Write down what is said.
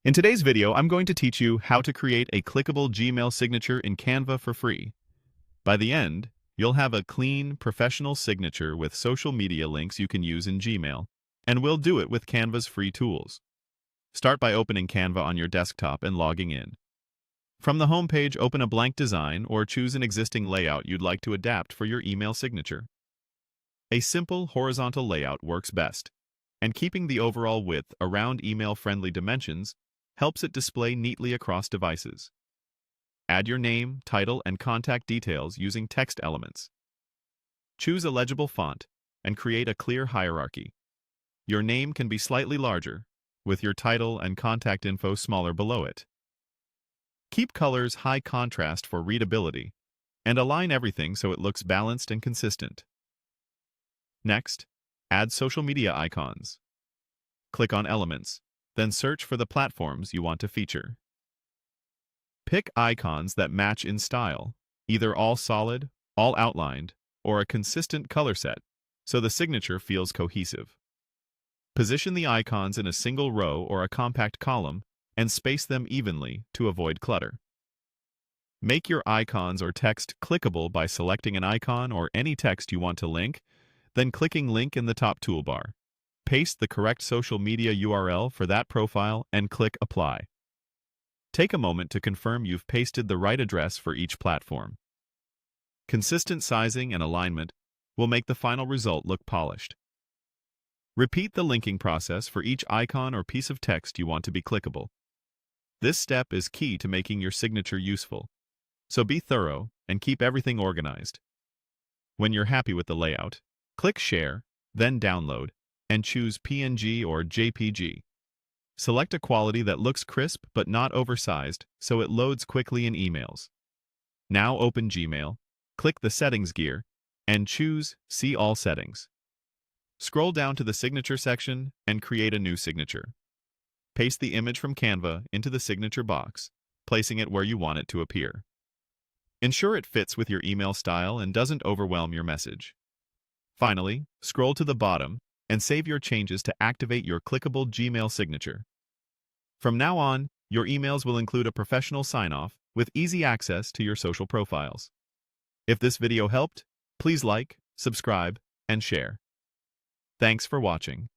In today's video, I'm going to teach you how to create a clickable Gmail signature in Canva for free. By the end, you'll have a clean, professional signature with social media links you can use in Gmail, and we'll do it with Canva's free tools. Start by opening Canva on your desktop and logging in. From the home page, open a blank design or choose an existing layout you'd like to adapt for your email signature. A simple horizontal layout works best, and keeping the overall width around email-friendly dimensions helps it display neatly across devices. Add your name, title, and contact details using text elements. Choose a legible font and create a clear hierarchy. Your name can be slightly larger, with your title and contact info smaller below it. Keep colors high contrast for readability, and align everything so it looks balanced and consistent. Next, add social media icons. Click on Elements, then search for the platforms you want to feature. Pick icons that match in style, either all solid, all outlined, or a consistent color set, so the signature feels cohesive. Position the icons in a single row or a compact column and space them evenly to avoid clutter. Make your icons or text clickable by selecting an icon or any text you want to link, then clicking Link in the top toolbar. Paste the correct social media URL for that profile and click Apply. Take a moment to confirm you've pasted the right address for each platform. Consistent sizing and alignment will make the final result look polished. Repeat the linking process for each icon or piece of text you want to be clickable. This step is key to making your signature useful, so be thorough and keep everything organized. When you're happy with the layout, click Share, then Download, and choose PNG or JPG. Select a quality that looks crisp but not oversized so it loads quickly in emails. Now open Gmail, click the Settings gear, and choose See All Settings. Scroll down to the Signature section and create a new signature. Paste the image from Canva into the signature box, placing it where you want it to appear. Ensure it fits with your email style and doesn't overwhelm your message. Finally, scroll to the bottom and save your changes to activate your clickable Gmail signature. From now on, your emails will include a professional sign-off with easy access to your social profiles. If this video helped, please like, subscribe, and share. Thanks for watching.